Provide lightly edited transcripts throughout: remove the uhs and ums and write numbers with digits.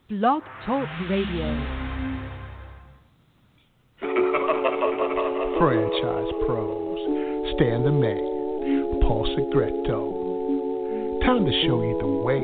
Blog Talk Radio. Franchise Pros, Stan the Man, Paul Segreto. Time to show you the way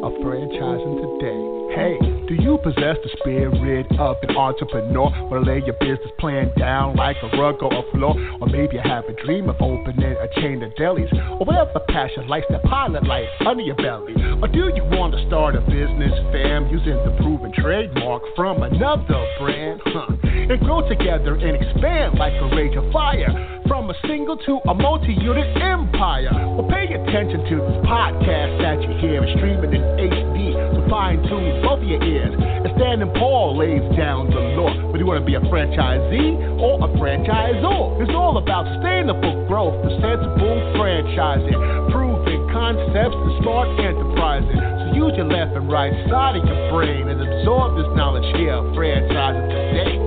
of franchising today. Hey, do you possess the spirit of an entrepreneur? Or lay your business plan down like a rug or a floor? Or maybe you have a dream of opening a chain of delis, or whatever passion lights that pilot light under your belly. Or do you want to start a business, fam, using the proven trademark from another brand? And grow together and expand like a rage of fire, from a single to a multi-unit empire. Well, pay attention to this podcast that you hear and streaming in HD, so fine-tune both of your ears. And Stan and Paul lays down the law. Whether you want to be a franchisee or a franchisor, it's all about sustainable growth, the sensible franchising, proven concepts, the smart enterprising. So use your left and right side of your brain and absorb this knowledge here. Franchising today,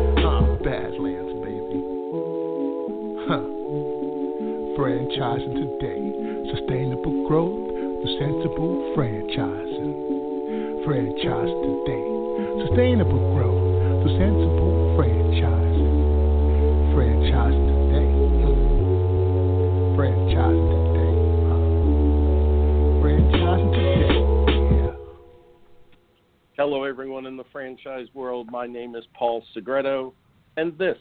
Badlands, baby. Franchising today, sustainable growth, the sensible franchising. Franchise today, sustainable growth, the sensible franchising. Franchise today, franchise today, franchising today. Yeah. Hello, everyone in the franchise world. My name is Paul Segreto, and this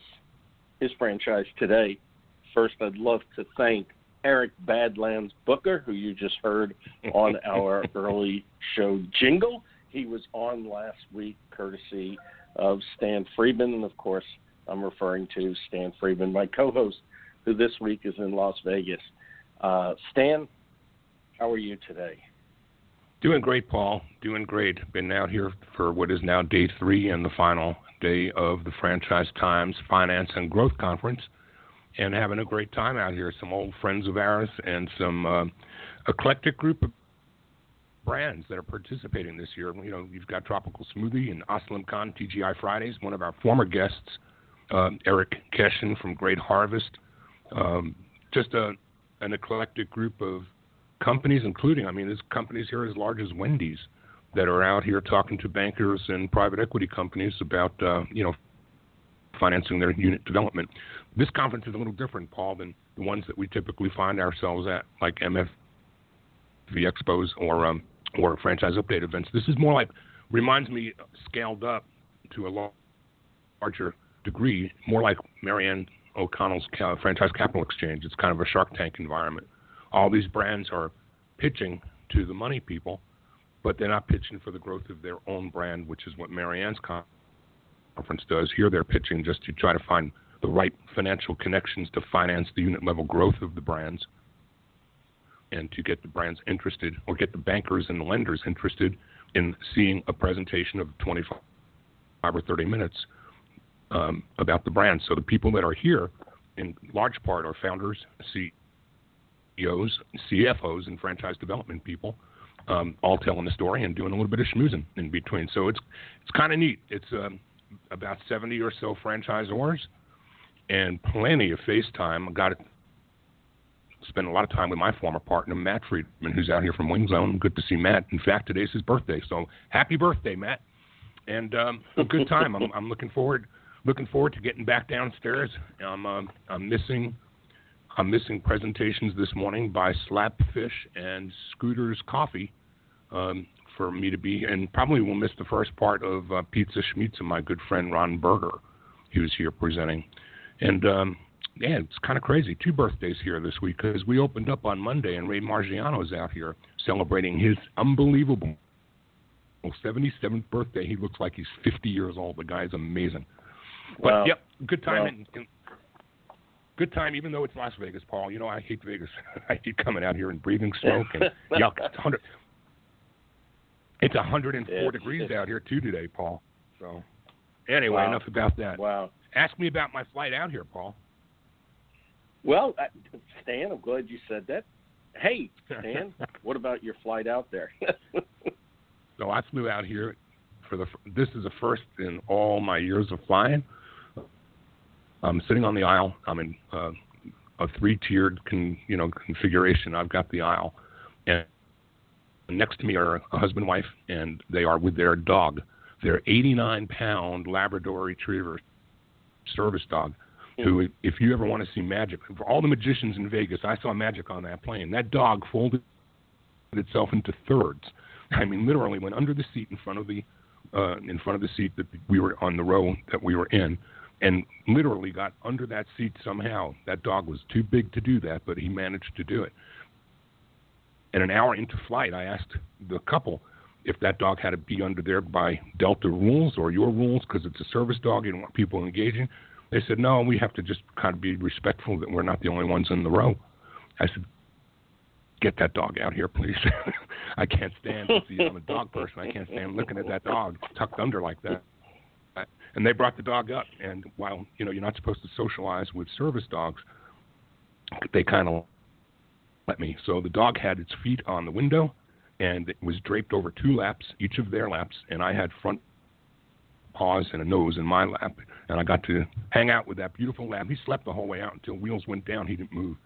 is Franchise Today. First, I'd love to thank Eric Badlands Booker, who you just heard on our early show jingle. He was on last week courtesy of Stan Friedman, and of course, I'm referring to Stan Friedman, my co-host, who this week is in Las Vegas. Stan, how are you today? Doing great, Paul. Doing great. Been out here for what is now day 3 and the final day of the Franchise Times Finance and Growth Conference, and having a great time out here. Some old friends of ours and some eclectic group of brands that are participating this year. You know, you've got Tropical Smoothie and Aslam Khan, TGI Fridays. One of our former guests, Eric Keshin from Great Harvest. Just an eclectic group of companies, including, there's companies here as large as Wendy's that are out here talking to bankers and private equity companies about, financing their unit development. This conference is a little different, Paul, than the ones that we typically find ourselves at, like MFV Expos or franchise update events. This is more like, reminds me, scaled up to a larger degree, more like Marianne O'Connell's Franchise Capital Exchange. It's kind of a Shark Tank environment. All these brands are pitching to the money people, but they're not pitching for the growth of their own brand, which is what Marianne's conference does. Here they're pitching just to try to find the right financial connections to finance the unit level growth of the brands, and to get the brands interested, or get the bankers and the lenders interested in seeing a presentation of 25 or 30 minutes about the brand. So the people that are here, in large part, are founders, CEOs, CFOs, and franchise development people, all telling the story and doing a little bit of schmoozing in between. So it's kind of neat. It's about 70 or so franchisors and plenty of face time. I got to spend a lot of time with my former partner, Matt Friedman, who's out here from Wing Zone. Good to see Matt. In fact, today's his birthday, so happy birthday, Matt. And a good time. I'm looking forward to getting back downstairs. I'm missing presentations this morning by Slapfish and Scooter's Coffee for me to be, and probably will miss the first part of Pizza Schmitza, my good friend Ron Berger. He was here presenting. And, it's kind of crazy. 2 birthdays here this week, because we opened up on Monday, and Ray Margiano's out here celebrating his unbelievable 77th birthday. He looks like he's 50 years old. The guy's amazing. But, wow. Yep, good time. Good time, even though it's Las Vegas, Paul. You know, I hate Vegas. I hate coming out here and breathing smoke and yuck. It's 104 degrees out here, too, today, Paul. So, anyway, wow. Enough about that. Wow. Ask me about my flight out here, Paul. Well, Stan, I'm glad you said that. Hey, Stan, what about your flight out there? So I flew out here this is the first in all my years of flying. I'm sitting on the aisle. I'm in a 3-tiered configuration. I've got the aisle, and next to me are a husband and wife, and they are with their dog. Their 89-pound Labrador Retriever service dog, who, if you ever want to see magic, for all the magicians in Vegas, I saw magic on that plane. That dog folded itself into thirds. I mean, literally went under the seat in front of the seat that we were on, the row that we were in, and literally got under that seat somehow. That dog was too big to do that, but he managed to do it. And an hour into flight, I asked the couple if that dog had to be under there by Delta rules or your rules, because it's a service dog, you don't want people engaging. They said, no, we have to just kind of be respectful that we're not the only ones in the row. I said, get that dog out here, please. I can't stand to see, I'm a dog person. I can't stand looking at that dog tucked under like that. And they brought the dog up, and while, you're not supposed to socialize with service dogs, they kind of let me. So the dog had its feet on the window, and it was draped over 2 laps, each of their laps, and I had front paws and a nose in my lap, and I got to hang out with that beautiful lap. He slept the whole way out until wheels went down. He didn't move.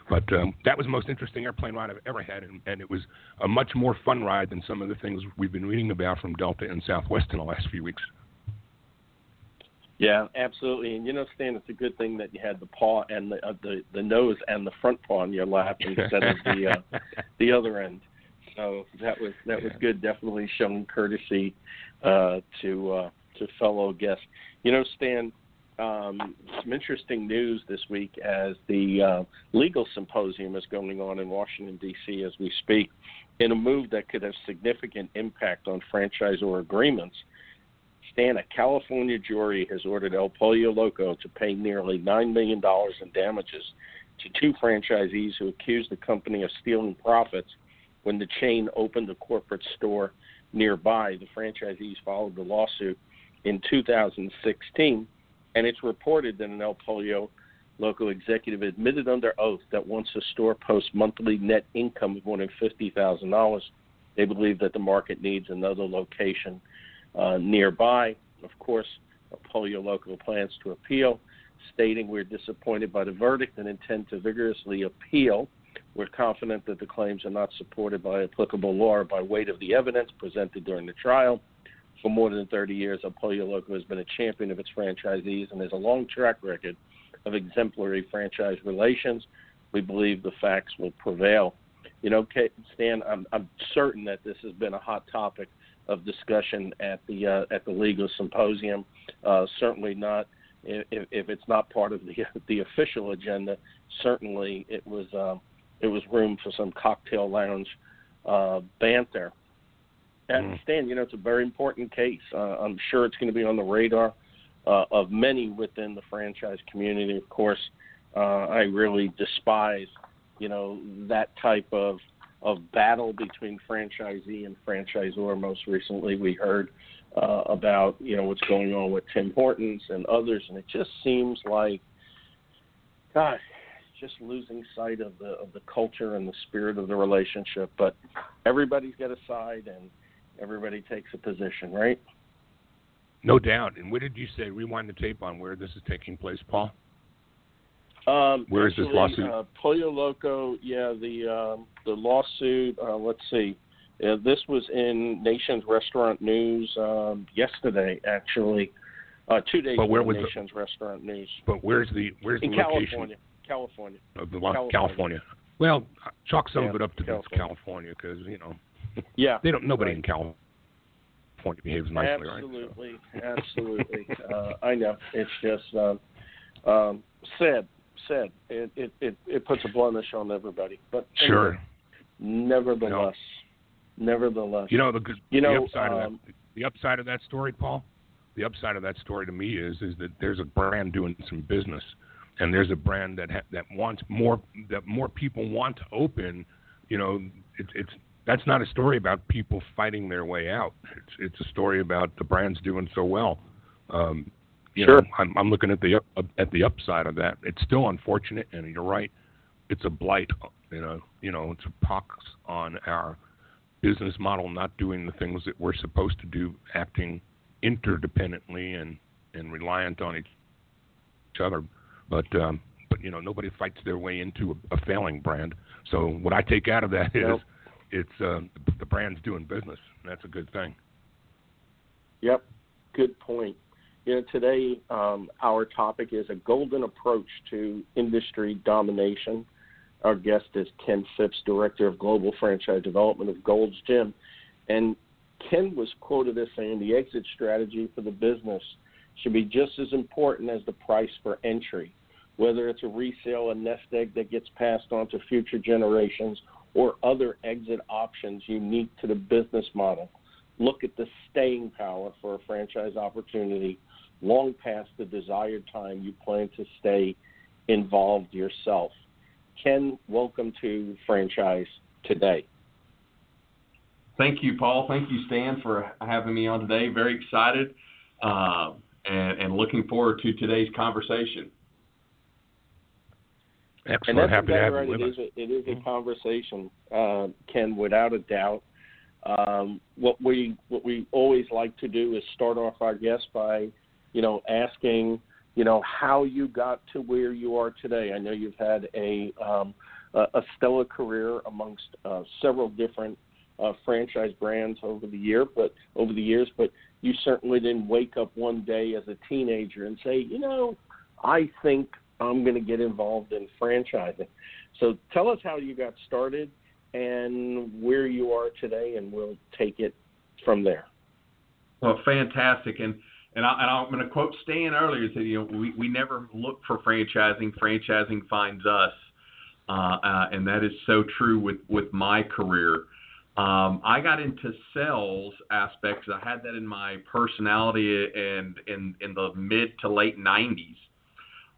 But that was the most interesting airplane ride I've ever had, and it was a much more fun ride than some of the things we've been reading about from Delta and Southwest in the last few weeks. Yeah, absolutely. And Stan, it's a good thing that you had the paw and the nose and the front paw in your lap instead of the other end. So that was good. Definitely showing courtesy to fellow guests. Stan, some interesting news this week as the legal symposium is going on in Washington, D.C. as we speak, in a move that could have significant impact on franchisor agreements. Stan, a California jury has ordered El Pollo Loco to pay nearly $9 million in damages to 2 franchisees who accused the company of stealing profits when the chain opened a corporate store nearby. The franchisees followed the lawsuit in 2016, and it's reported that an El Pollo Loco executive admitted under oath that once a store posts monthly net income of more than $50,000, they believe that the market needs another location nearby. Of course, El Pollo Loco plans to appeal, stating, we're disappointed by the verdict and intend to vigorously appeal. We're confident that the claims are not supported by applicable law or by weight of the evidence presented during the trial. For more than 30 years, El Pollo Loco has been a champion of its franchisees and has a long track record of exemplary franchise relations. We believe the facts will prevail. Stan, I'm certain that this has been a hot topic of discussion at the legal symposium. Certainly not, if it's not part of the official agenda. Certainly, it was room for some cocktail lounge banter. And Stan, it's a very important case. I'm sure it's going to be on the radar of many within the franchise community. Of course, I really despise, that type of battle between franchisee and franchisor. Most recently, we heard about, what's going on with Tim Hortons and others, and it just seems like, God, just losing sight of the culture and the spirit of the relationship. But everybody's got a side, and everybody takes a position, right? No doubt. And what did you say? Rewind the tape on where this is taking place, Paul. Where is this lawsuit? Pollo Loco, the lawsuit, let's see. This was in Nation's Restaurant News yesterday, actually. 2 days ago, Nation's Restaurant News. But where's the in location? California. California. Well, chalk some of it up to California because, yeah, nobody in California behaves nicely, absolutely, right? Absolutely. I know. It's just sad. It puts a blemish on everybody. But anyway, sure. Nevertheless. The upside of that story, Paul. The upside of that story to me is that there's a brand doing some business, and there's a brand that wants more. That more people want to open. That's not a story about people fighting their way out. It's a story about the brands doing so well. Sure. I'm looking at the upside of that. It's still unfortunate, and you're right. It's a blight. It's a pox on our business model, not doing the things that we're supposed to do, acting interdependently and reliant on each other. But nobody fights their way into a failing brand. So what I take out of that is it's the brand's doing business. And that's a good thing. Yep, good point. Today our topic is a golden approach to industry domination. Our guest is Ken Phipps, Director of Global Franchise Development of Gold's Gym. And Ken was quoted as saying the exit strategy for the business should be just as important as the price for entry, whether it's a resale, a nest egg that gets passed on to future generations, or other exit options unique to the business model. Look at the staying power for a franchise opportunity long past the desired time you plan to stay involved yourself. Ken, welcome to Franchise Today. Thank you, Paul. Thank you, Stan, for having me on today. Very excited and looking forward to today's conversation. Excellent. And that's happy to have right. you with us. It is a conversation, Ken, without a doubt. What we always like to do is start off our guests by, asking, how you got to where you are today. I know you've had a stellar career amongst several different franchise brands over the years, but you certainly didn't wake up one day as a teenager and say, I think I'm going to get involved in franchising. So tell us how you got started and where you are today, and we'll take it from there. Well, fantastic. And I'm going to quote Stan earlier. Said, we never look for franchising. Franchising finds us. And that is so true with my career. I got into sales aspects. I had that in my personality and in the mid to late 90s.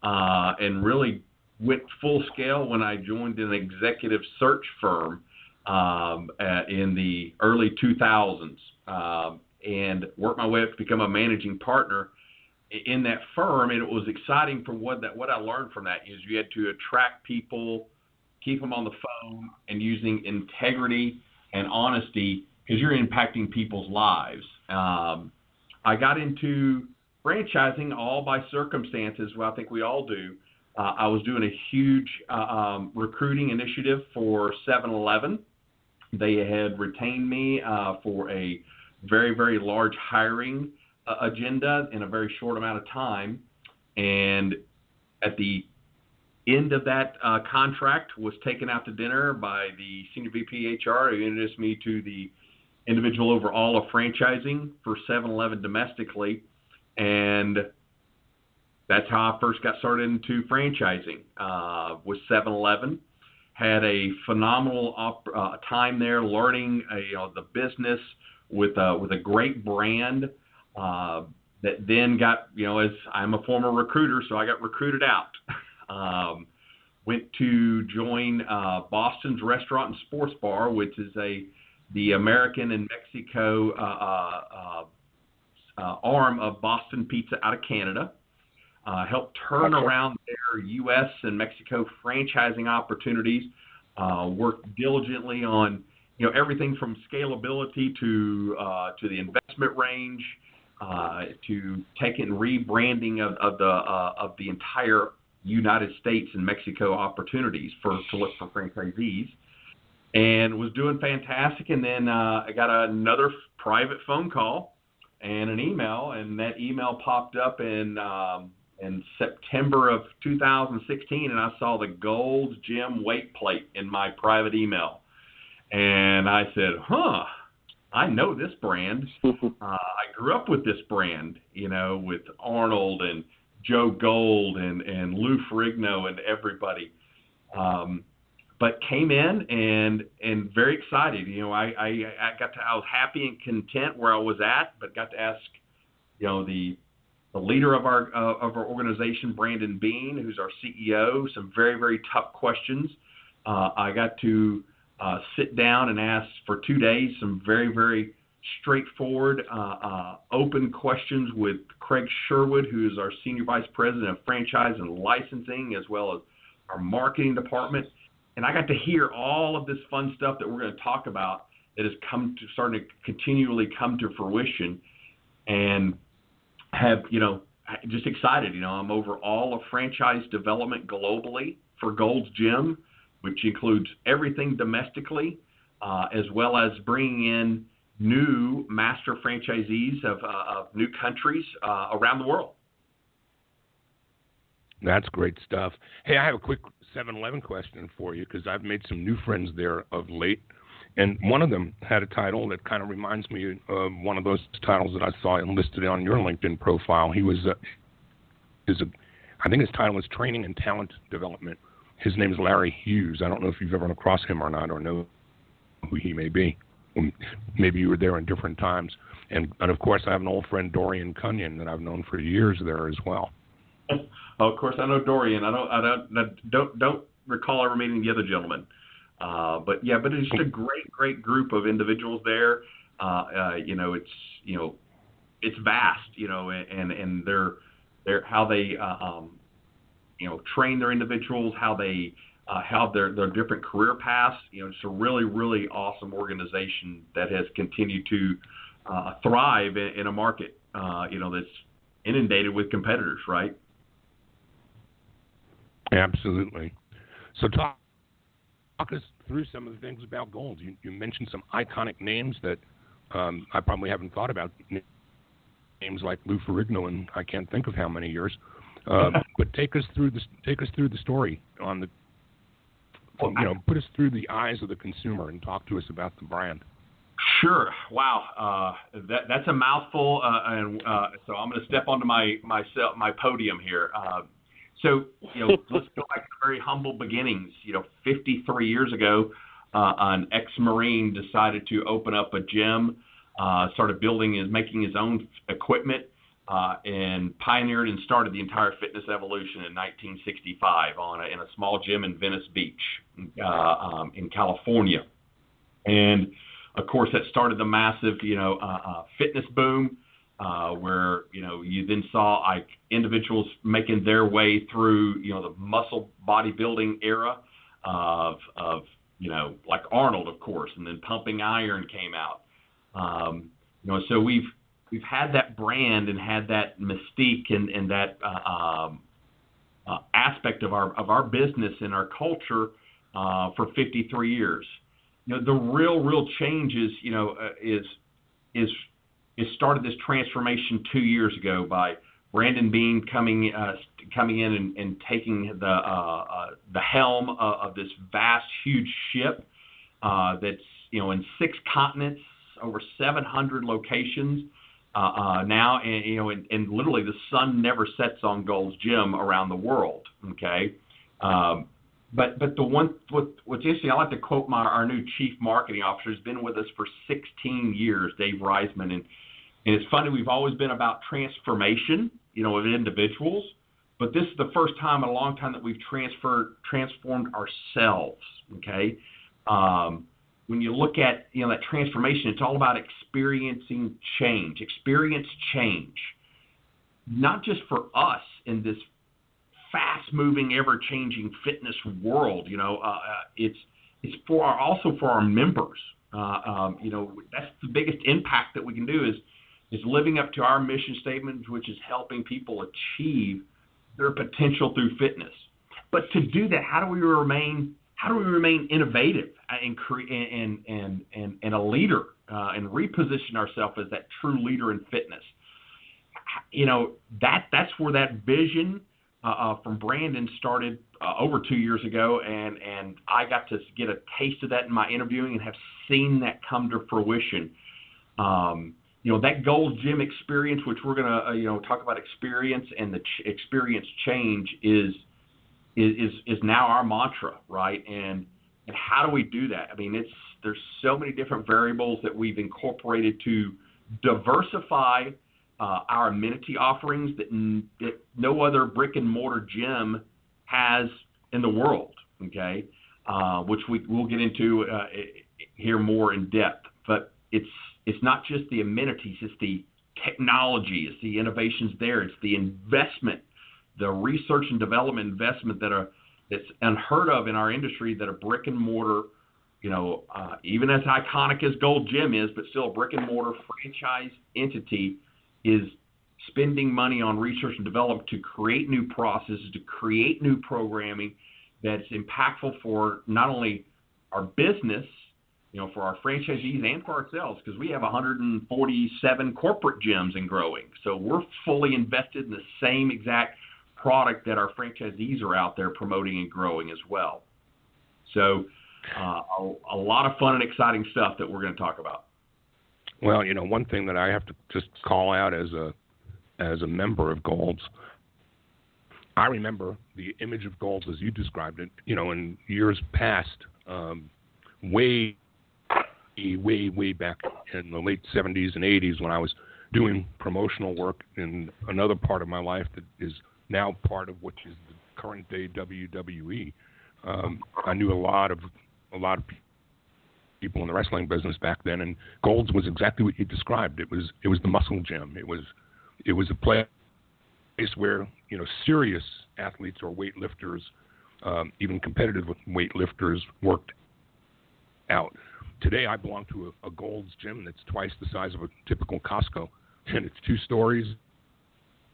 And really went full scale when I joined an executive search firm in the early 2000s. And worked my way up to become a managing partner in that firm. And it was exciting for what I learned from that is you had to attract people, keep them on the phone, and using integrity and honesty because you're impacting people's lives. I got into franchising all by circumstances. Well, I think we all do. I was doing a huge recruiting initiative for 7-Eleven. They had retained me for a very, very large hiring agenda in a very short amount of time. And at the end of that contract was taken out to dinner by the senior VP HR who introduced me to the individual over all of franchising for 7-Eleven domestically. And that's how I first got started into franchising with 7-Eleven. Had a phenomenal time there learning the business with a great brand that then got, as I'm a former recruiter, so I got recruited out. Went to join Boston's Restaurant and Sports Bar, which is the American and Mexico arm of Boston Pizza out of Canada. Helped turn around their U.S. and Mexico franchising opportunities. Worked diligently on everything from scalability to the investment range, to taking rebranding of the entire United States and Mexico opportunities to look for franchisees, and was doing fantastic. And then I got another private phone call and an email, and that email popped up in September of 2016, and I saw the Gold's Gym weight plate in my private email. And I said, I know this brand. I grew up with this brand, with Arnold and Joe Gold and Lou Ferrigno and everybody. But came in and very excited. I was happy and content where I was at, but got to ask, the leader of our organization, Brandon Bean, who's our CEO, some very, very tough questions. I got to sit down and ask for 2 days some very, very straightforward, open questions with Craig Sherwood, who is our Senior Vice President of Franchise and Licensing, as well as our marketing department. And I got to hear all of this fun stuff that we're going to talk about that is starting to continually come to fruition, and have, just excited. I'm over all of franchise development globally for Gold's Gym, which includes everything domestically, as well as bringing in new master franchisees of new countries around the world. That's great stuff. Hey, I have a quick 7-Eleven question for you because I've made some new friends there of late. And one of them had a title that kind of reminds me of one of those titles that I saw listed on your LinkedIn profile. He was, I think his title is Training and Talent Development. His name is Larry Hughes. I don't know if you've ever run across him or not, or know who he may be. Maybe you were there in different times. And of course, I have an old friend, Dorian Cunyon, that I've known for years there as well. Oh, of course, I know Dorian. I don't recall ever meeting the other gentleman. But it's just a great group of individuals there. It's vast, and they're how they train their individuals, how they have their different career paths. It's a really, really awesome organization that has continued to thrive in a market, that's inundated with competitors, right? Absolutely. So talk us through some of the things about Gold. You mentioned some iconic names that I probably haven't thought about. Names like Lou Ferrigno, and I can't think of how many years. But take us through the story on the. Put us through the eyes of the consumer and talk to us about the brand. Sure. Wow. That's a mouthful, and so I'm going to step onto my podium here. So, let's go back to very humble beginnings. 53 years ago, an ex-Marine decided to open up a gym, started making his own equipment, and pioneered and started the entire fitness evolution in 1965 in a small gym in Venice Beach, in California. And of course, that started the massive, fitness boom. Where you then saw like individuals making their way through the muscle bodybuilding era of like Arnold, of course, and then pumping iron came out. So we've had that brand and had that mystique and that aspect of our business and our culture for 53 years. The real change is started this transformation 2 years ago by Brandon Bean coming in and taking the helm of this vast, huge ship that's in 6 continents, over 700 locations now, and literally the sun never sets on Gold's Gym around the world. Okay, but what's interesting, I like to quote our new chief marketing officer, who's been with us for 16 years, Dave Reisman, and it's funny, we've always been about transformation, of individuals, but this is the first time in a long time that we've transformed ourselves, okay? When you look at, that transformation, it's all about experiencing change, not just for us in this fast-moving, ever-changing fitness world, it's also for our members. That's the biggest impact that we can do is living up to our mission statement, which is helping people achieve their potential through fitness. But to do that, how do we remain innovative and a leader and reposition ourselves as that true leader in fitness? That's where that vision from Brandon started over 2 years ago, and I got to get a taste of that in my interviewing and have seen that come to fruition. That Gold's Gym experience, which we're going to talk about experience and the experience change is now our mantra, right? And how do we do that? I mean, there's so many different variables that we've incorporated to diversify our amenity offerings that no other brick and mortar gym has in the world, okay? Which we'll get into here more in depth. But it's not just the amenities, it's the technology, it's the innovations there, it's the investment, the research and development investment that's unheard of in our industry, that a brick and mortar, even as iconic as Gold Gym is, but still a brick and mortar franchise entity is spending money on research and development to create new processes, to create new programming that's impactful for not only our business, for our franchisees and for ourselves, because we have 147 corporate gyms and growing. So we're fully invested in the same exact product that our franchisees are out there promoting and growing as well. So a lot of fun and exciting stuff that we're going to talk about. Well, one thing that I have to just call out as a member of Gold's, I remember the image of Gold's as you described it, in years past, way back in the late 70s and 80s when I was doing promotional work in another part of my life that is now part of what is the current day WWE. I knew a lot of people in the wrestling business back then, and Gold's was exactly what you described. It was the muscle gym. It was a place where serious athletes or weightlifters, even competitive weightlifters, worked out. Today, I belong to a Gold's gym that's twice the size of a typical Costco, and it's 2 stories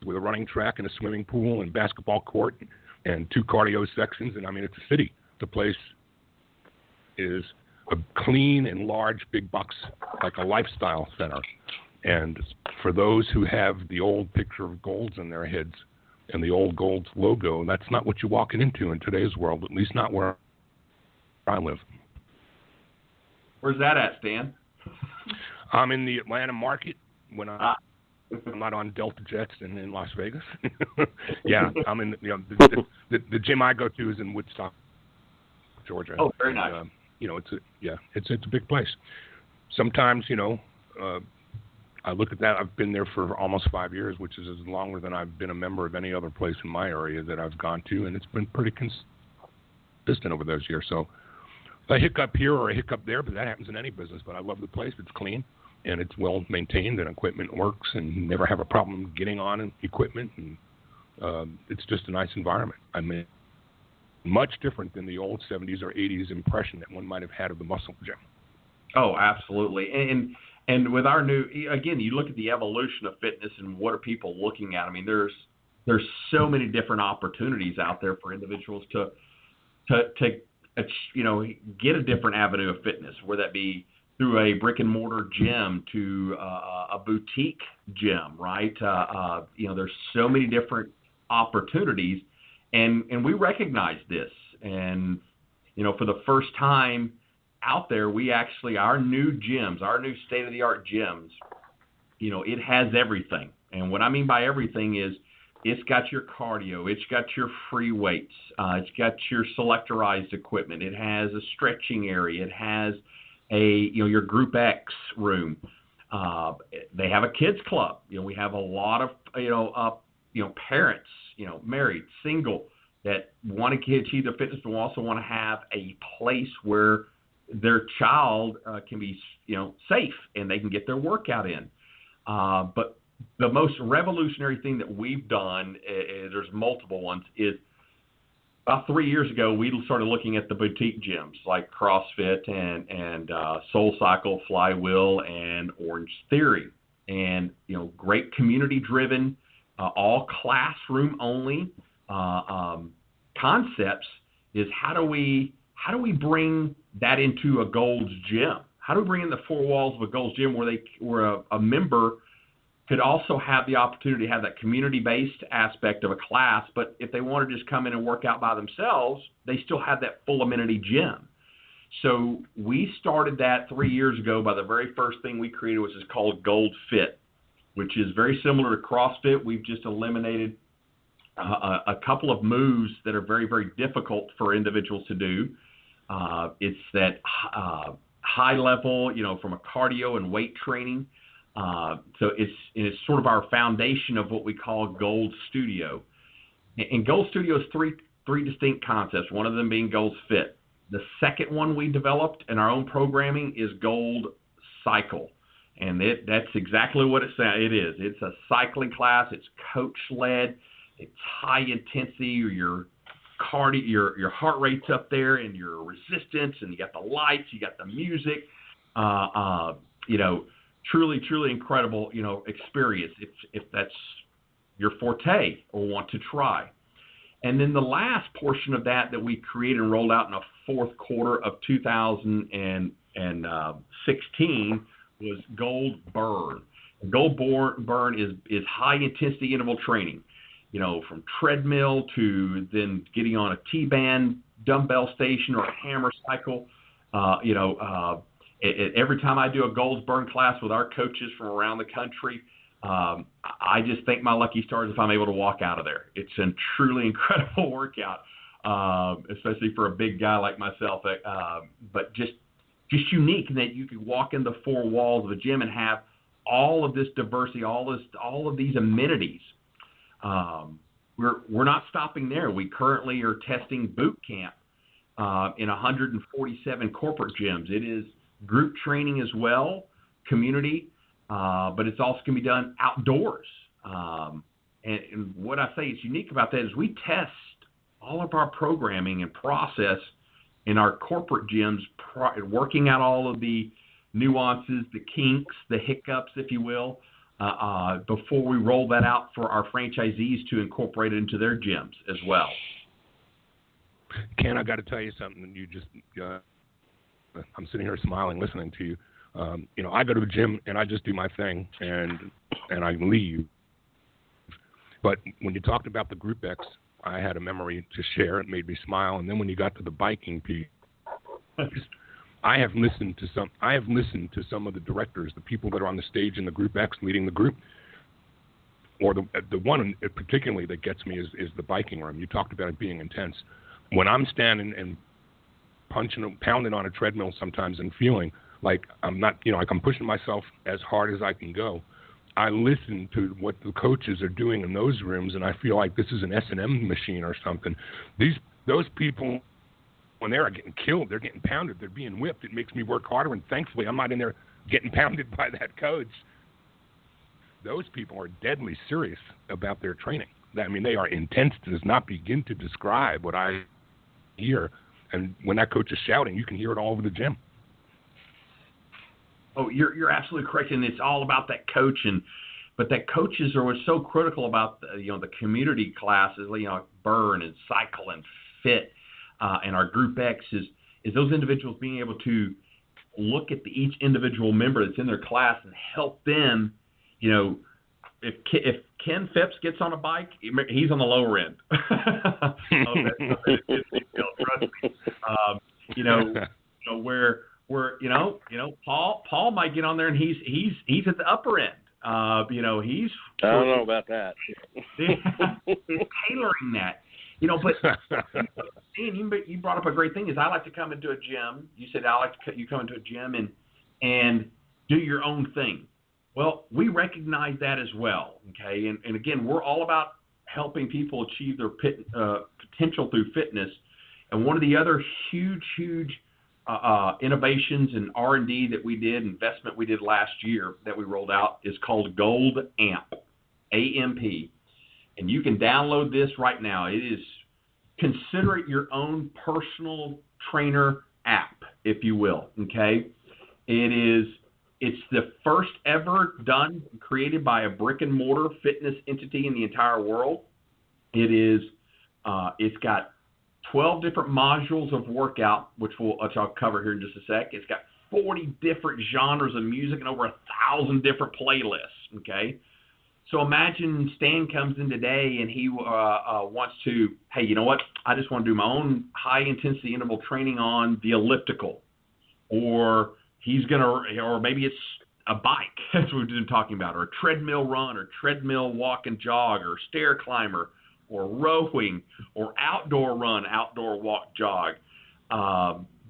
with a running track and a swimming pool and basketball court and 2 cardio sections. And it's a city. The place is a clean and large, big bucks, like a lifestyle center. And for those who have the old picture of Gold's in their heads and the old Gold's logo, that's not what you're walking into in today's world, at least not where I live. Where's that at, Stan? I'm in the Atlanta market when I'm not on Delta Jets and in Las Vegas. Yeah, I'm in. The gym I go to is in Woodstock, Georgia. Oh, very nice. It's a big place. Sometimes I look at that. I've been there for almost 5 years, which is as longer than I've been a member of any other place in my area that I've gone to, and it's been pretty consistent over those years. So a hiccup here or a hiccup there, but that happens in any business. But I love the place. It's clean and it's well maintained, and equipment works, and you never have a problem getting on equipment, and it's just a nice environment. Much different than the old 70s or 80s impression that one might have had of the muscle gym. Oh, absolutely. And with our new, again, you look at the evolution of fitness and what are people looking at. There's so many different opportunities out there for individuals to get a different avenue of fitness, whether that be through a brick and mortar gym to a boutique gym, right? There's so many different opportunities, and we recognize this. And for the first time out there, we actually, our new gyms, our new state-of-the-art gyms, it has everything. And what I mean by everything is it's got your cardio, it's got your free weights, it's got your selectorized equipment, it has a stretching area, it has your Group X room. They have a kids club. We have a lot of parents, married, single, that want to achieve their fitness, but also want to have a place where their child can be, safe and they can get their workout in. But the most revolutionary thing that we've done, there's multiple ones, is about 3 years ago, we started looking at the boutique gyms like CrossFit and SoulCycle, Flywheel, and Orange Theory. And, great community-driven, all classroom only concepts is how do we bring that into a Gold's gym? How do we bring in the 4 walls of a Gold's gym where a member could also have the opportunity to have that community-based aspect of a class, but if they want to just come in and work out by themselves, they still have that full amenity gym. So we started that 3 years ago by the very first thing we created, which is called Gold Fit, which is very similar to CrossFit. We've just eliminated a couple of moves that are very, very difficult for individuals to do. It's that high level, from a cardio and weight training. So it's sort of our foundation of what we call Gold Studio. And Gold Studio is three distinct concepts, one of them being Gold Fit. The second one we developed in our own programming is Gold Cycle. And that's exactly what it is. It's a cycling class. It's coach-led. It's high intensity. Your cardio, your heart rate's up there, and your resistance, and you got the lights, you got the music. Truly, truly incredible, experience if that's your forte or want to try. And then the last portion of that we created and rolled out in the fourth quarter of 2015 and 16 was Gold Burn. Gold Burn is high intensity interval training, from treadmill to then getting on a T-band dumbbell station or a hammer cycle. Every time I do a Gold Burn class with our coaches from around the country, I just thank my lucky stars if I'm able to walk out of there. It's a truly incredible workout, especially for a big guy like myself. But just unique in that you can walk in the four walls of a gym and have all of this diversity, all of these amenities. We're not stopping there. We currently are testing boot camp in 147 corporate gyms. It is group training as well, community, but it's also going to be done outdoors. And what I say is unique about that is we test all of our programming and process in our corporate gyms, working out all of the nuances, the kinks, the hiccups, if you will, before we roll that out for our franchisees to incorporate it into their gyms as well. Ken, I got to tell you something. You just, I'm sitting here smiling, listening to you. I go to the gym and I just do my thing and I leave. But when you talked about the Group X, I had a memory to share. It made me smile. And then when you got to the biking piece, I have listened to some of the directors, the people that are on the stage in the Group X leading the group. Or the one particularly that gets me is the biking room. You talked about it being intense. When I'm standing and pounding on a treadmill sometimes and feeling like I'm not, like I'm pushing myself as hard as I can go, I listen to what the coaches are doing in those rooms, and I feel like this is an S&M machine or something. Those people, when they're getting killed, they're getting pounded, they're being whipped. It makes me work harder, and thankfully I'm not in there getting pounded by that coach. Those people are deadly serious about their training. I mean, they are intense. It does not begin to describe what I hear. And when that coach is shouting, you can hear it all over the gym. Oh, you're absolutely correct, and it's all about that coach. But that coaches are what's so critical about the community classes, Burn and Cycle and Fit, and our Group X is those individuals being able to look at each individual member that's in their class and help them. If Ken Phipps gets on a bike, he's on the lower end. Trust me. Where Paul might get on there and he's at the upper end. He's I don't know about that. Tailoring that. But you brought up a great thing. Is I like to come into a gym. You said you come into a gym and do your own thing. Well, we recognize that as well, okay? And again, we're all about helping people achieve their potential through fitness. And one of the other huge innovations in R&D that we did, investment we did last year that we rolled out is called Gold AMP, A-M-P. And you can download this right now. Consider it your own personal trainer app, if you will, okay? It's the first ever done, created by a brick and mortar fitness entity in the entire world. It's got 12 different modules of workout, which I'll cover here in just a sec. It's got 40 different genres of music and over 1,000 different playlists. Okay, so imagine Stan comes in today and he wants to, hey, you know what? I just want to do my own high intensity interval training on the elliptical, or maybe it's a bike, as we've been talking about, or a treadmill run, or treadmill walk and jog, or stair climber, or rowing, or outdoor run, outdoor walk, jog,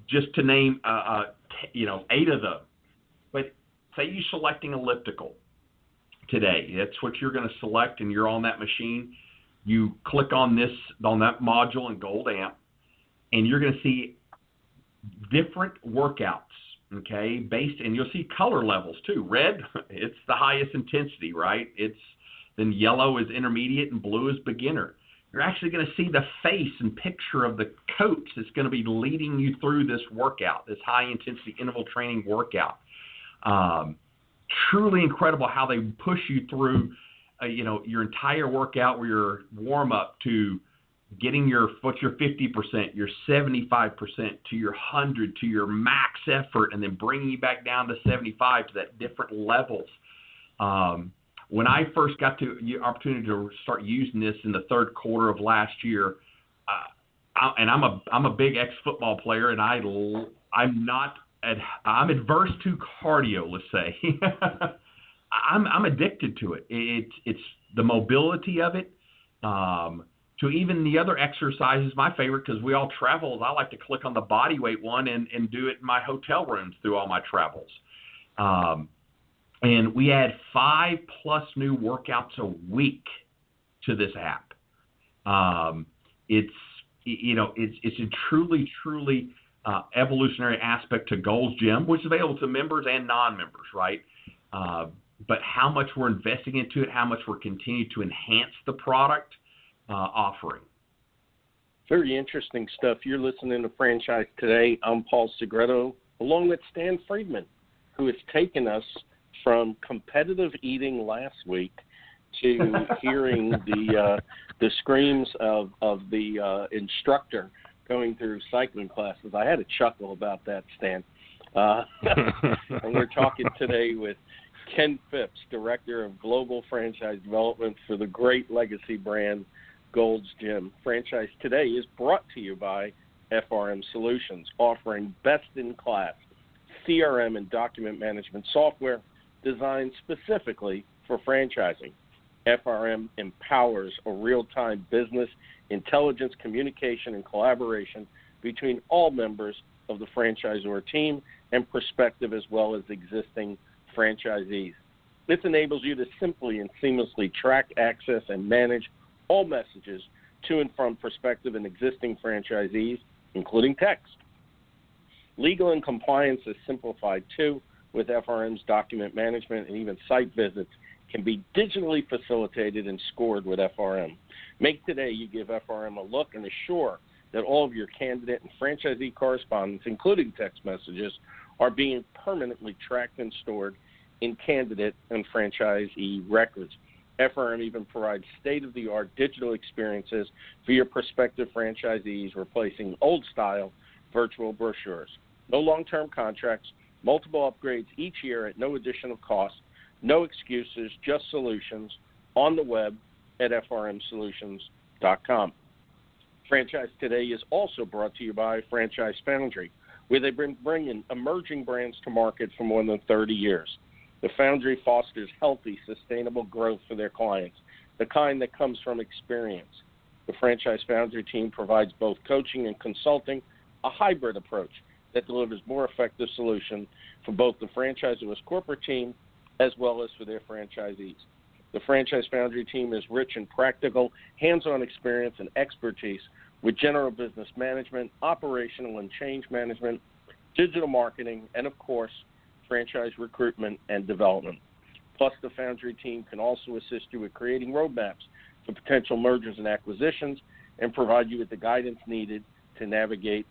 just to name 8 of them. But say you're selecting elliptical today. That's what you're going to select, and you're on that machine. You click on that module in Gold AMP, and you're going to see different workouts. Okay, and you'll see color levels too. Red, it's the highest intensity, right? Then yellow is intermediate and blue is beginner. You're actually going to see the face and picture of the coach that's going to be leading you through this workout, this high intensity interval training workout. Truly incredible how they push you through, your entire workout, where your warm up to getting what's your 50%, your 75%, to your 100, to your max effort, and then bringing you back down to 75 to that different levels. When I first got the opportunity to start using this in the third quarter of last year, and I'm a big ex-football player, and I'm adverse to cardio, let's say. I'm addicted to it. It's the mobility of it. To even the other exercises, my favorite, because we all travel, I like to click on the body weight one and do it in my hotel rooms through all my travels. And we add 5+ new workouts a week to this app. It's a truly evolutionary aspect to Gold's Gym, which is available to members and non-members, right? But how much we're investing into it, how much we're continuing to enhance the product offering. Very interesting stuff. You're listening to Franchise Today. I'm Paul Segreto, along with Stan Friedman, who has taken us from competitive eating last week to hearing the screams of the instructor going through cycling classes. I had a chuckle about that, Stan. And we're talking today with Ken Phipps, Director of Global Franchise Development for the great legacy brand Gold's Gym. Franchise Today is brought to you by FRM Solutions, offering best-in-class CRM and document management software designed specifically for franchising. FRM empowers a real-time business intelligence, communication, and collaboration between all members of the franchisor team and prospective as well as existing franchisees. This enables you to simply and seamlessly track, access, and manage all messages to and from prospective and existing franchisees, including text. Legal and compliance is simplified too, with FRM's document management, and even site visits can be digitally facilitated and scored with FRM. Make today you give FRM a look and assure that all of your candidate and franchisee correspondence, including text messages, are being permanently tracked and stored in candidate and franchisee records. FRM even provides state-of-the-art digital experiences for your prospective franchisees, replacing old-style virtual brochures. No long-term contracts, multiple upgrades each year at no additional cost, no excuses, just solutions on the web at frmsolutions.com. Franchise Today is also brought to you by Franchise Foundry, where they've been bringing emerging brands to market for more than 30 years. The Foundry fosters healthy, sustainable growth for their clients, the kind that comes from experience. The Franchise Foundry team provides both coaching and consulting, a hybrid approach that delivers more effective solutions for both the franchisor's corporate team as well as for their franchisees. The Franchise Foundry team is rich in practical, hands-on experience and expertise with general business management, operational and change management, digital marketing, and, of course, franchise recruitment and development. Plus, the Foundry team can also assist you with creating roadmaps for potential mergers and acquisitions and provide you with the guidance needed to navigate.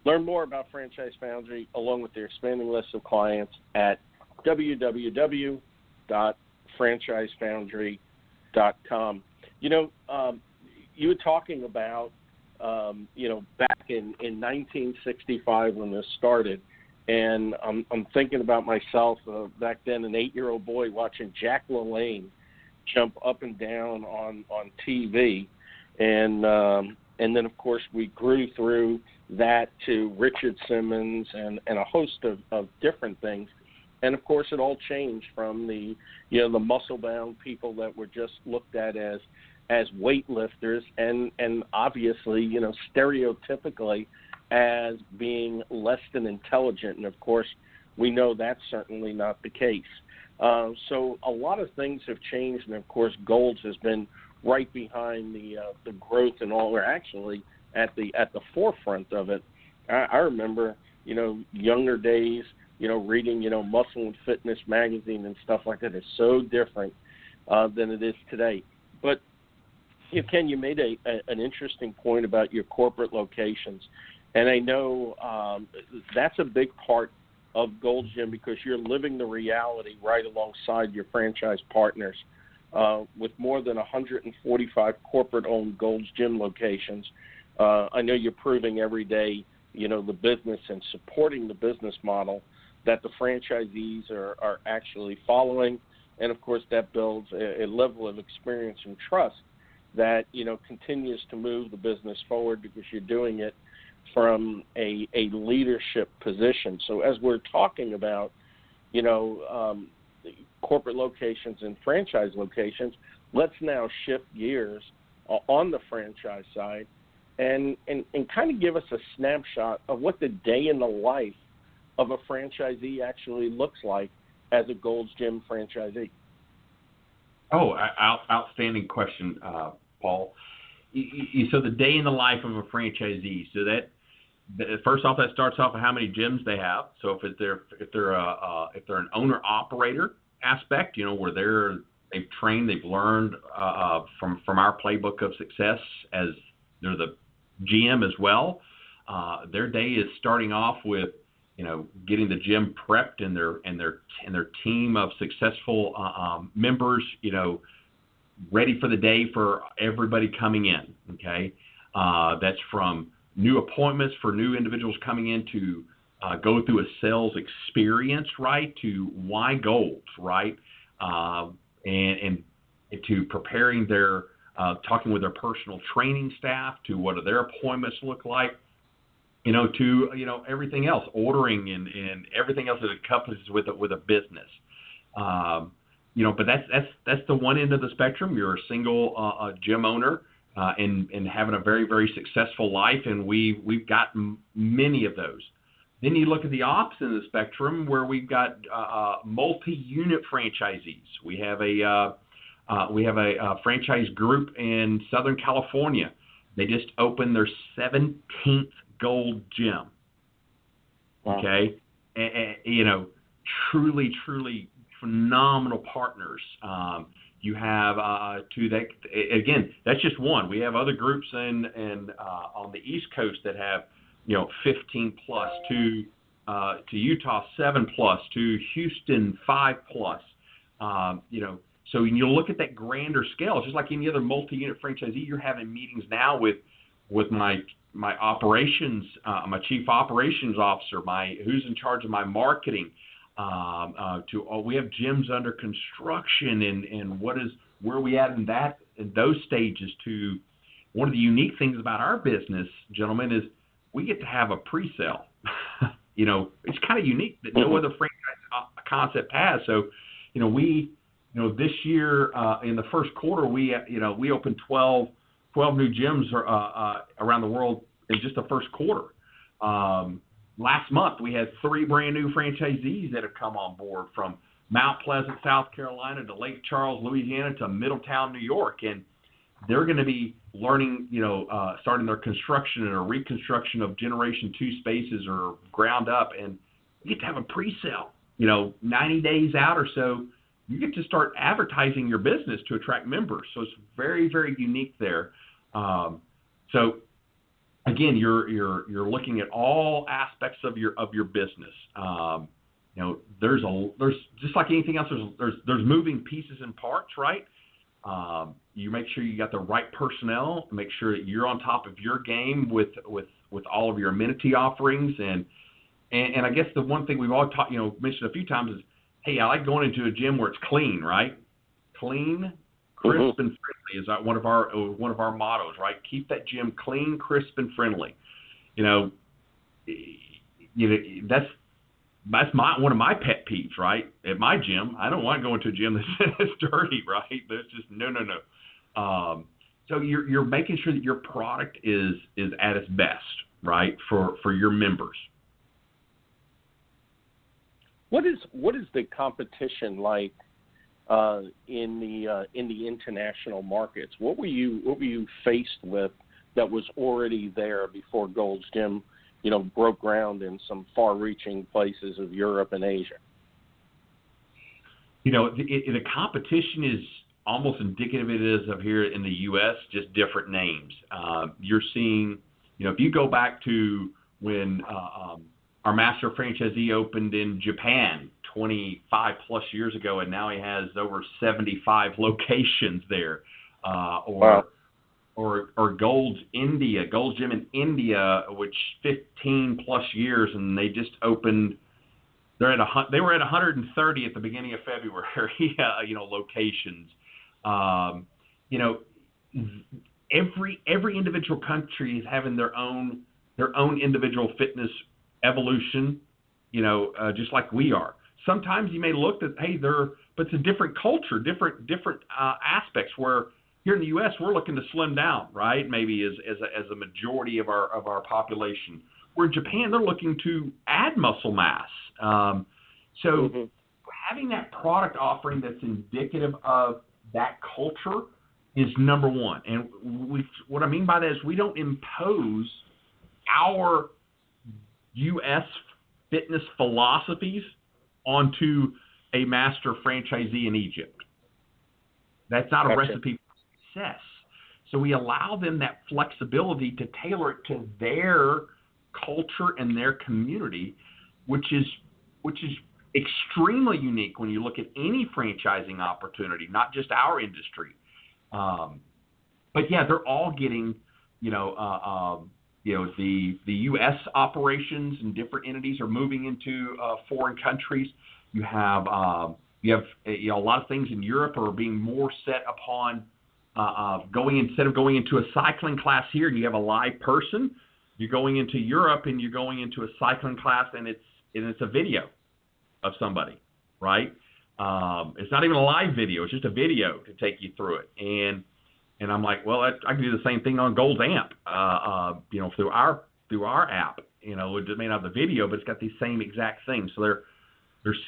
Learn more about Franchise Foundry along with their expanding list of clients at www.franchisefoundry.com. You were talking about, back in 1965 when this started, and I'm thinking about myself back then, an 8-year-old boy watching Jack LaLanne jump up and down on TV, and then of course we grew through that to Richard Simmons and a host of different things, and of course it all changed from the muscle-bound people that were just looked at as weightlifters, and obviously stereotypically as being less than intelligent, and of course we know that's certainly not the case. So a lot of things have changed, and of course Gold's has been right behind the growth and all. We're actually at the forefront of it. I remember younger days, reading Muscle and Fitness magazine and stuff like that is so different than it is today. But Ken, you made an interesting point about your corporate locations. And I know that's a big part of Gold's Gym because you're living the reality right alongside your franchise partners. with more than 145 corporate-owned Gold's Gym locations. I know you're proving every day, the business and supporting the business model that the franchisees are actually following. And, of course, that builds a level of experience and trust that, continues to move the business forward because you're doing it from a leadership position. So as we're talking about, corporate locations and franchise locations, let's now shift gears on the franchise side and kind of give us a snapshot of what the day in the life of a franchisee actually looks like as a Gold's Gym franchisee. Oh, outstanding question, Paul. So the day in the life of a franchisee. So that first off, that starts off with how many gyms they have. So if they're an owner operator aspect, where they've trained, they've learned from our playbook of success as they're the GM as well. Their day is starting off with getting the gym prepped and their team of successful members, ready for the day for everybody coming in. Okay, that's from new appointments for new individuals coming in to go through a sales experience, right? To why Gold's, right? And to preparing their talking with their personal training staff, to what do their appointments look like. To everything else, ordering and everything else that accompanies with a business. But that's the one end of the spectrum. You're a single gym owner and having a very, very successful life, and we've got many of those. Then you look at the opposite of the spectrum, where we've got multi-unit franchisees. We have a franchise group in Southern California. They just opened their 17th Gold Gym. Okay, and truly phenomenal partners. You have again. That's just one. We have other groups in on the East Coast that have 15 plus, to Utah 7 plus, to Houston 5 plus. So when you look at that grander scale, just like any other multi-unit franchisee, you're having meetings now with my operations, my chief operations officer, who's in charge of my marketing. We have gyms under construction, and where are we at in those stages. To one of the unique things about our business, gentlemen, is we get to have a pre-sale. It's kind of unique that no other franchise concept has. So, this year in the first quarter, we opened 12 new gyms around the world in just the first quarter. Last month, we had 3 brand new franchisees that have come on board, from Mount Pleasant, South Carolina, to Lake Charles, Louisiana, to Middletown, New York. And they're going to be learning, starting their construction or reconstruction of Generation 2 spaces or ground up. And you get to have a pre-sale, 90 days out or so. You get to start advertising your business to attract members. So it's very, very unique there. So again, you're looking at all aspects of your business. There's just like anything else. There's moving pieces and parts, right? You make sure you got the right personnel. Make sure that you're on top of your game with all of your amenity offerings. And I guess the one thing we've all mentioned a few times is, hey, I like going into a gym where it's clean, right? Clean, crisp, and friendly is one of our mottos, right? Keep that gym clean, crisp, and friendly. That's one of my pet peeves, right? At my gym, I don't want to go into a gym that's dirty, right? That's just no. So you're making sure that your product is at its best, right, for your members. What is the competition like in the international markets? What were you faced with that was already there before Gold's Gym, broke ground in some far-reaching places of Europe and Asia? The competition is almost indicative of here in the U.S., just different names. You're seeing, if you go back to when our master franchisee opened in Japan 25 plus years ago, and now he has over 75 locations there. Or Gold's Gym in India, which 15 plus years, and they just opened. They were at 130 at the beginning of February. Locations. Every individual country is having their own individual fitness evolution. Just like we are. Sometimes you may look at, hey, but it's a different culture, different aspects. Where here in the U.S. we're looking to slim down, right? Maybe as a majority of our population. Where in Japan they're looking to add muscle mass. Having that product offering that's indicative of that culture is number one. And what I mean by that is we don't impose our U.S. fitness philosophies onto a master franchisee in Egypt. That's not a recipe for success. So we allow them that flexibility to tailor it to their culture and their community, which is extremely unique when you look at any franchising opportunity, not just our industry. But yeah, they're all getting, the U.S. operations and different entities are moving into foreign countries. You have a lot of things in Europe are being more set upon instead of going into a cycling class here, and you have a live person. You're going into Europe and you're going into a cycling class, and it's a video of somebody, right? It's not even a live video; it's just a video to take you through it. And I'm like, well, I can do the same thing on Gold's Amp, through our app. It may not have the video, but it's got these same exact things. So they're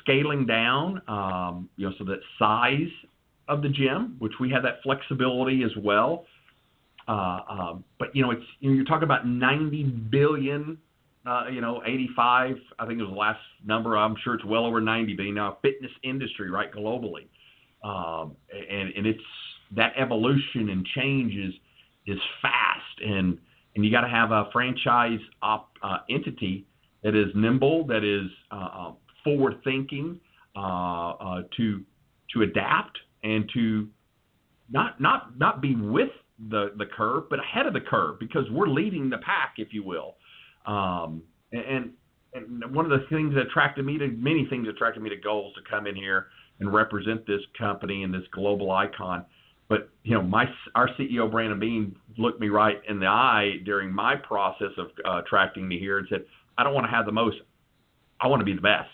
scaling down, so that size of the gym, which we have that flexibility as well. But you're talking about 90 billion, 85. I think it was the last number. I'm sure it's well over 90 billion now. Fitness industry, right, globally, and it's that evolution and change is fast, and you got to have a franchise entity that is nimble, that is forward thinking, to adapt and to not be with the curve, but ahead of the curve, because we're leading the pack, if you will. And one of the things that many things attracted me to Goals to come in here and represent this company and this global icon. But our CEO Brandon Bean looked me right in the eye during my process of attracting me here and said, "I don't want to have the most. I want to be the best."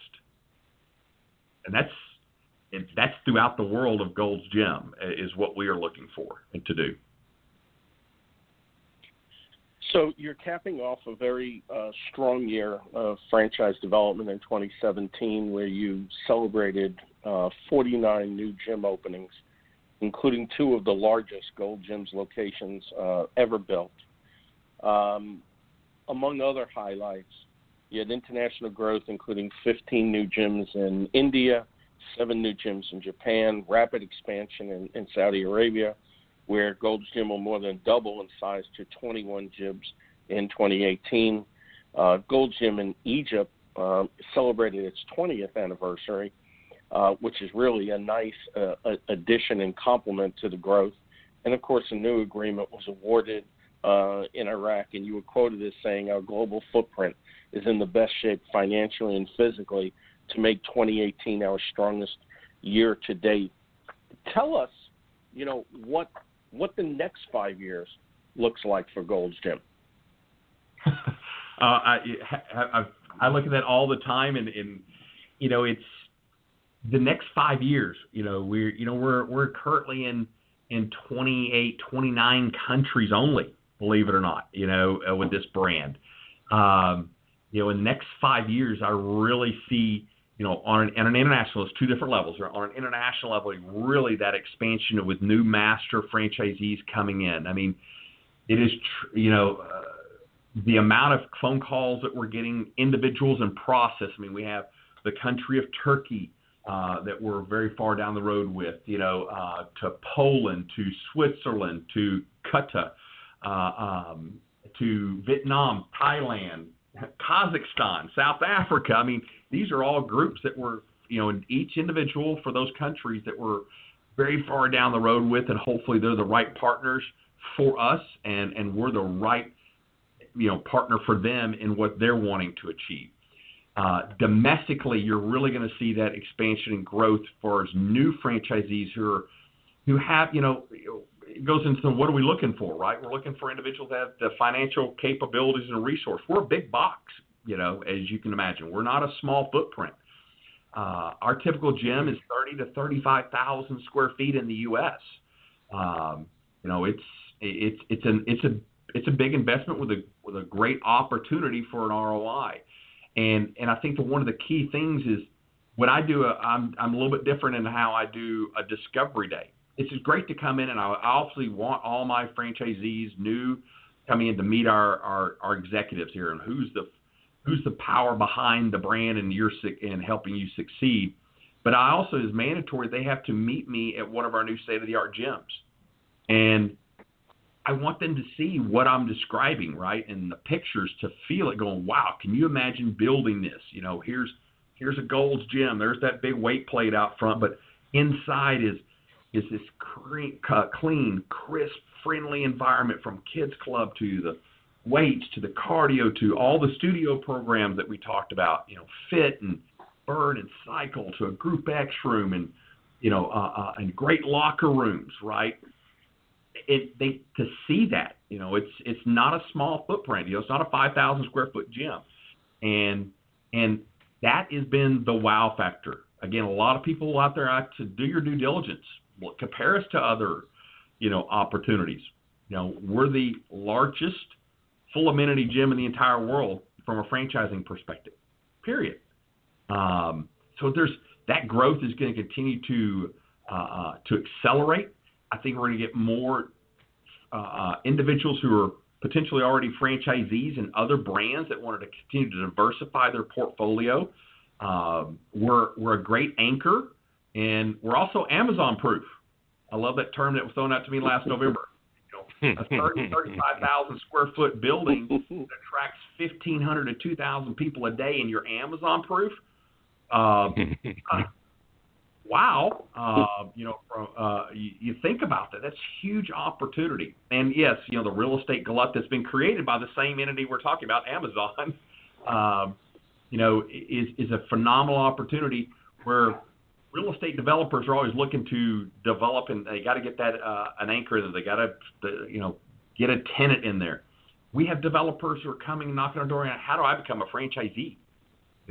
And that's throughout the world of Gold's Gym is what we are looking for and to do. So you're capping off a very strong year of franchise development in 2017, where you celebrated 49 new gym openings, including 2 of the largest Gold Gyms locations ever built. Among other highlights, you had international growth, including 15 new gyms in India, 7 new gyms in Japan, rapid expansion in Saudi Arabia, where Gold's Gym will more than double in size to 21 gyms in 2018. Gold's Gym in Egypt celebrated its 20th anniversary, which is really a nice addition and complement to the growth. And, of course, a new agreement was awarded in Iraq, and you were quoted as saying our global footprint is in the best shape financially and physically to make 2018 our strongest year to date. Tell us, what the next 5 years looks like for Gold's Gym. I look at that all the time, and it's the next 5 years. We're currently in 28, 29 countries only, believe it or not. With this brand, in the next 5 years, I really see. On an international, it's 2 different levels. On an international level, really that expansion with new master franchisees coming in. I mean, it is, the amount of phone calls that we're getting, individuals in process. I mean, we have the country of Turkey that we're very far down the road with, to Poland, to Switzerland, to Qatar, to Vietnam, Thailand, Kazakhstan, South Africa. I mean, these are all groups that were, in each individual for those countries that we're very far down the road with, and hopefully they're the right partners for us, and we're the right, partner for them in what they're wanting to achieve. Domestically, you're really going to see that expansion and growth for as new franchisees who have, it goes into what are we looking for, right? We're looking for individuals that have the financial capabilities and resource. We're a big box, as you can imagine. We're not a small footprint. Our typical gym is 30 to 35,000 square feet in the U.S. It's a big investment with a great opportunity for an ROI. And I think that one of the key things is when I do I'm a little bit different in how I do a discovery day. It's great to come in, and I obviously want all my franchisees new coming in to meet our executives here and who's the power behind the brand and helping you succeed. But I also, it's mandatory, they have to meet me at one of our new state-of-the-art gyms. And I want them to see what I'm describing, right, and the pictures, to feel it, going, wow, can you imagine building this? Here's a Gold's gym. There's that big weight plate out front, but inside is this clean, crisp, friendly environment, from kids club to the weights to the cardio to all the studio programs that we talked about, fit and burn and cycle, to a group X room and and great locker rooms, right? To see that, it's not a small footprint. It's not a 5,000 square foot gym, and that has been the wow factor. Again, a lot of people out there have to do your due diligence. Compare us to other, opportunities. We're the largest full amenity gym in the entire world from a franchising perspective, period. So that growth is going to continue to accelerate. I think we're going to get more individuals who are potentially already franchisees and other brands that wanted to continue to diversify their portfolio. We're a great anchor, and we're also Amazon proof. I love that term that was thrown out to me last November. A 35,000 square foot building that attracts 1,500 to 2,000 people a day, and you're Amazon proof. Wow. You think about that. That's huge opportunity. And yes, the real estate glut that's been created by the same entity we're talking about, Amazon, is a phenomenal opportunity where real estate developers are always looking to develop, and they got to get that an anchor in there. They got to get a tenant in there. We have developers who are coming and knocking on our door, and how do I become a franchisee?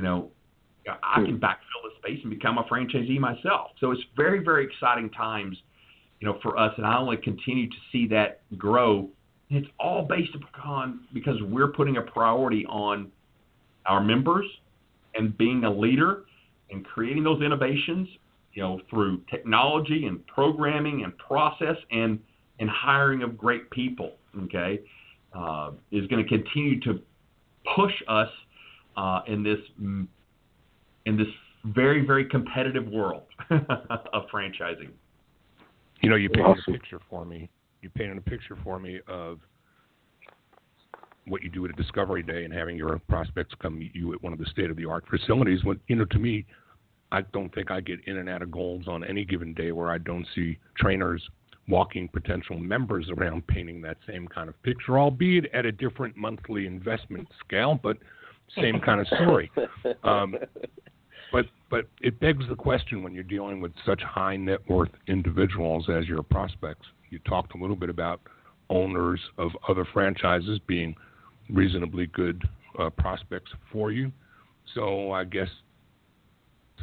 I can backfill the space and become a franchisee myself. So it's very, very exciting times, for us, and I only continue to see that grow. And it's all based upon, because we're putting a priority on our members and being a leader and creating those innovations, through technology and programming and process and hiring of great people, okay, is going to continue to push us in this very, very competitive world of franchising. You painted a picture for me. You painted a picture for me of what you do at a discovery day and having your prospects come meet you at one of the state-of-the-art facilities. When, to me, I don't think I get in and out of Gold's on any given day where I don't see trainers walking potential members around painting that same kind of picture, albeit at a different monthly investment scale, but same kind of story. But it begs the question, when you're dealing with such high net worth individuals as your prospects. You talked a little bit about owners of other franchises being reasonably good prospects for you. So I guess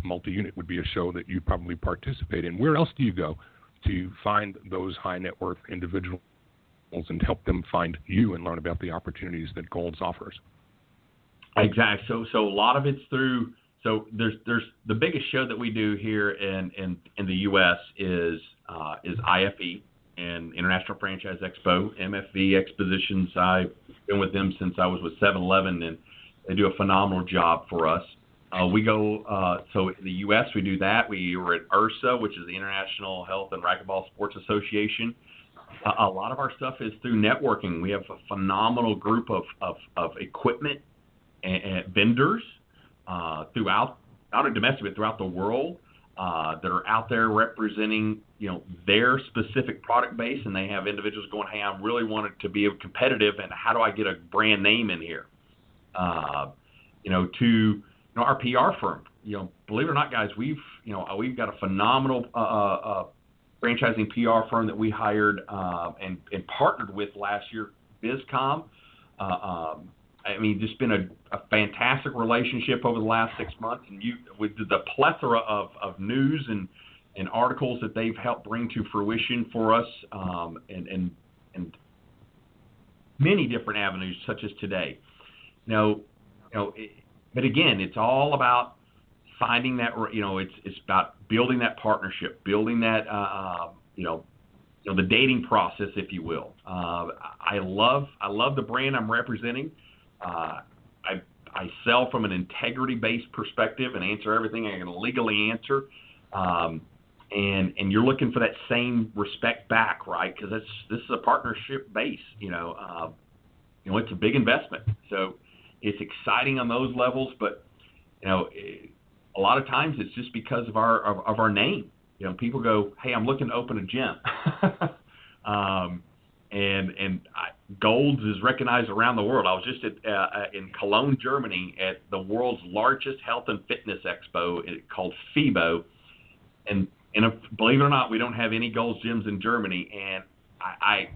multi-unit would be a show that you'd probably participate in. Where else do you go to find those high net worth individuals and help them find you and learn about the opportunities that Gold's offers? Exactly. So a lot of it's through. So there's the biggest show that we do here in the U.S. is IFE and International Franchise Expo, MFV Expositions. I've been with them since I was with 7-Eleven, and they do a phenomenal job for us. We go, so in the U.S. we do that. We were at IRSA, which is the International Health and Racquetball Sports Association. A lot of our stuff is through networking. We have a phenomenal group of equipment and vendors throughout, not domestically, but throughout the world that are out there representing, their specific product base, and they have individuals going, hey, I really wanted to be competitive, and how do I get a brand name in here? To our PR firm, believe it or not, guys, we've got a phenomenal franchising PR firm that we hired and partnered with last year, BizCom. Just been a fantastic relationship over the last 6 months, and with the plethora of news and articles that they've helped bring to fruition for us, and many different avenues such as today. But again, it's all about finding that. It's about building that partnership, building that. The dating process, if you will. I love the brand I'm representing. I sell from an integrity-based perspective and answer everything I can legally answer. And you're looking for that same respect back, right? Because this is a partnership base. It's a big investment. So it's exciting on those levels, but a lot of times it's just because of our name. People go, hey, I'm looking to open a gym. And Gold's is recognized around the world. I was just in Cologne, Germany, at the world's largest health and fitness expo called FIBO. And believe it or not, we don't have any Gold's gyms in Germany. And I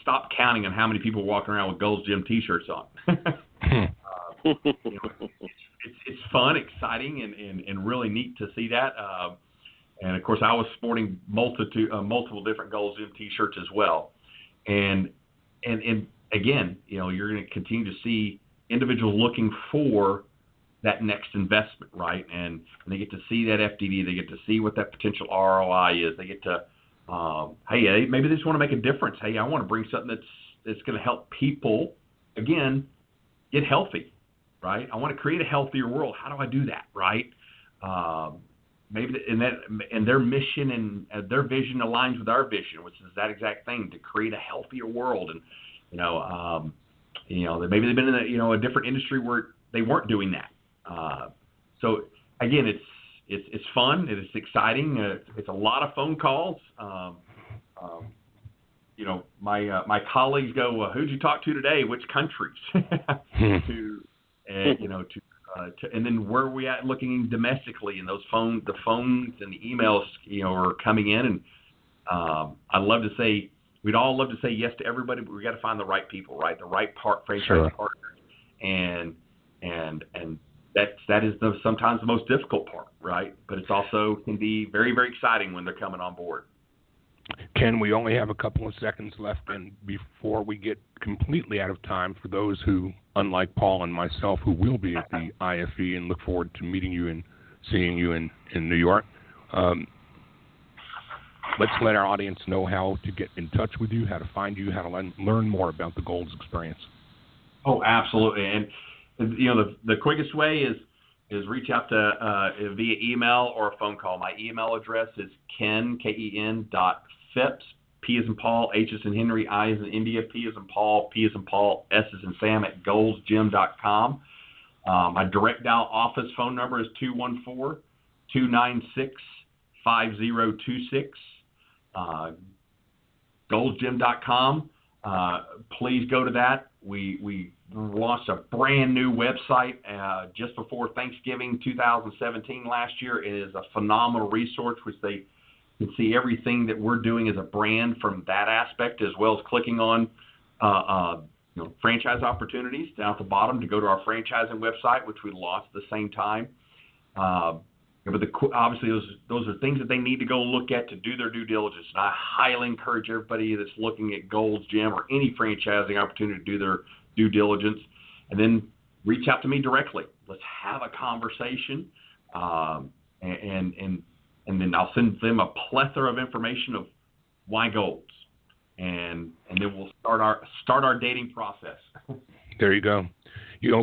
stopped counting on how many people walking around with Gold's Gym T-shirts on. It's fun, exciting, and really neat to see that. And of course, I was sporting multiple different Gold's Gym T-shirts as well. And again, you're going to continue to see individuals looking for that next investment, right? And they get to see that FDD, they get to see what that potential ROI is. They get to, hey, maybe they just want to make a difference. Hey, I want to bring something that's going to help people, again, get healthy, right? I want to create a healthier world. How do I do that, right? Maybe and their mission and their vision aligns with our vision, which is that exact thing, to create a healthier world. And maybe they've been in a different industry where they weren't doing that. So again, it's fun. It's exciting. It's a lot of phone calls. My colleagues go, who'd you talk to today? Which countries? And then where are we at looking domestically? And the phones and the emails, are coming in. And I'd love to say, we'd all love to say yes to everybody, but we got to find the right people, right? The right franchise partners. And that is sometimes the most difficult part, right? But it's also can be very, very exciting when they're coming on board. Ken, we only have a couple of seconds left, and before we get completely out of time, for those who, unlike Paul and myself, who will be at the IFE and look forward to meeting you and seeing you in New York, let's let our audience know how to get in touch with you, how to find you, how to learn more about the Gold's experience. Oh, absolutely. And the quickest way is reach out to via email or a phone call. My email address is ken, Phipps, P as in Paul, H as in Henry, I as in India, P as in Paul, P as in Paul, S as in Sam at goldsgym.com. My direct dial office phone number is 214-296-5026. Goldsgym.com. Please go to that. We launched a brand new website just before Thanksgiving 2017 last year. It is a phenomenal resource, which they can see everything that we're doing as a brand from that aspect, as well as clicking on franchise opportunities down at the bottom to go to our franchising website, which we launched at the same time. But obviously those are things that they need to go look at to do their due diligence. And I highly encourage everybody that's looking at Gold's Gym or any franchising opportunity to do their due diligence, and then reach out to me directly. Let's have a conversation, and then I'll send them a plethora of information of why Gold's, and then we'll start our dating process. There you go.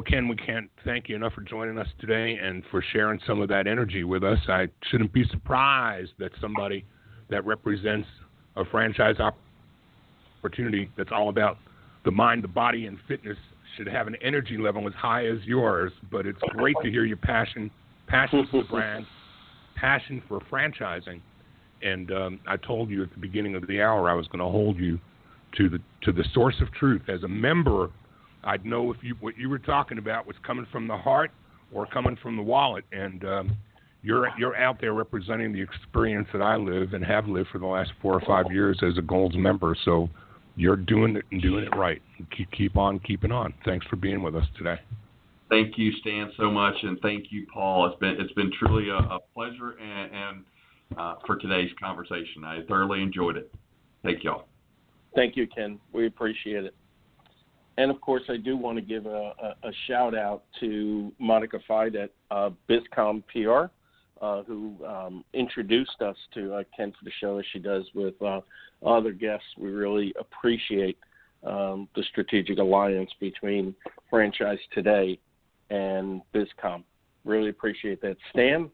Ken, we can't thank you enough for joining us today and for sharing some of that energy with us. I shouldn't be surprised that somebody that represents a franchise opportunity that's all about the mind, the body, and fitness should have an energy level as high as yours, but it's great to hear your passion for the brand, passion for franchising. And I told you at the beginning of the hour I was going to hold you to the source of truth. As a member, I'd know if what you were talking about was coming from the heart or coming from the wallet. And you're out there representing the experience that I live and have lived for the last 4 or 5 years as a Gold's member. So you're doing it and doing it right. Keep on keeping on. Thanks for being with us today. Thank you, Stan, so much, and thank you, Paul. It's been truly a pleasure and for today's conversation. I thoroughly enjoyed it. Thank y'all. Thank you, Ken. We appreciate it. And, of course, I do want to give a shout-out to Monica Fide at BizCom PR, who introduced us to Ken for the show, as she does with other guests. We really appreciate the strategic alliance between Franchise Today and BizCom. Really appreciate that. Stan,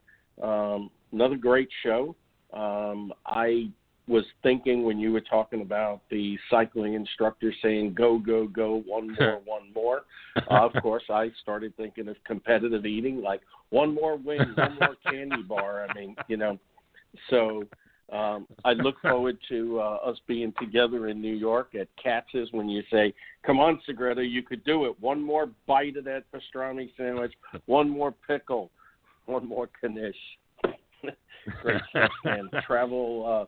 another great show. I was thinking when you were talking about the cycling instructor saying, go, go, go, one more. Of course, I started thinking of competitive eating, like one more wing, one more candy bar. I mean, so I look forward to us being together in New York at Katz's when you say, come on, Segreto, you could do it. One more bite of that pastrami sandwich, one more pickle, one more knish. Great stuff, man. Travel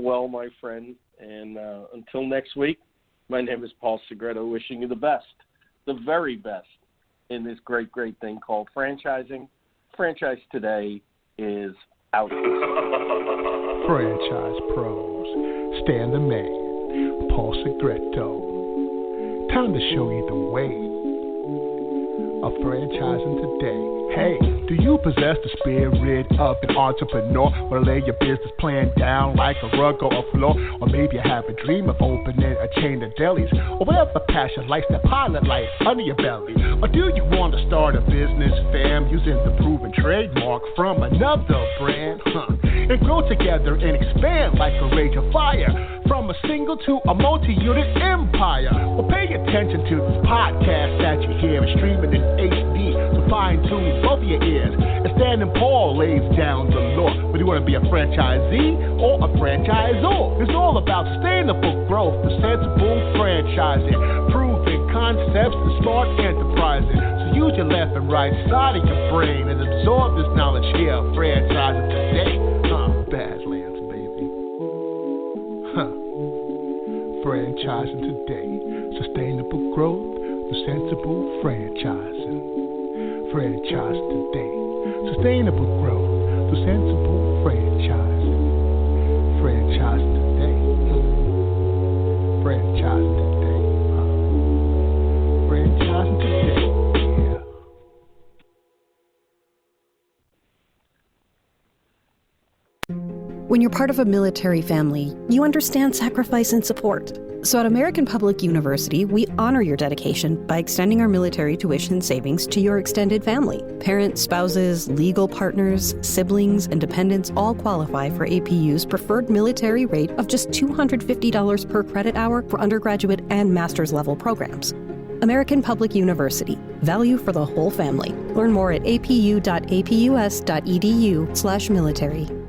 well, my friend. And until next week, my name is Paul Segreto, wishing you the best, the very best, in this great, great thing called franchising. Franchise Today is out. Franchise pros, Stan the Man, Paul Segreto. Time to show you the way of franchising today. Hey, do you possess the spirit of an entrepreneur? Or lay your business plan down like a rug or a floor? Or maybe you have a dream of opening a chain of delis, or whatever passion lights that pilot light under your belly. Or do you want to start a business, fam, using the proven trademark from another brand? And grow together and expand like a rage of fire, from a single to a multi-unit empire. Well, pay attention to this podcast that you hear streaming in HD, so fine-tune both of your ears. And Stan and Paul lays down the law. Whether you want to be a franchisee or a franchisor, it's all about sustainable growth, the sensible franchising, proven concepts, the smart enterprising. So use your left and right side of your brain and absorb this knowledge here. Franchising today, Badlands, baby. Franchising today, sustainable growth, the sensible franchising. Franchise today, sustainable growth, the sensible franchising. Franchise today, franchise today, franchising today, yeah. When you're part of a military family, you understand sacrifice and support. So at American Public University, we honor your dedication by extending our military tuition savings to your extended family. Parents, spouses, legal partners, siblings, and dependents all qualify for APU's preferred military rate of just $250 per credit hour for undergraduate and master's level programs. American Public University. Value for the whole family. Learn more at apu.apus.edu/military.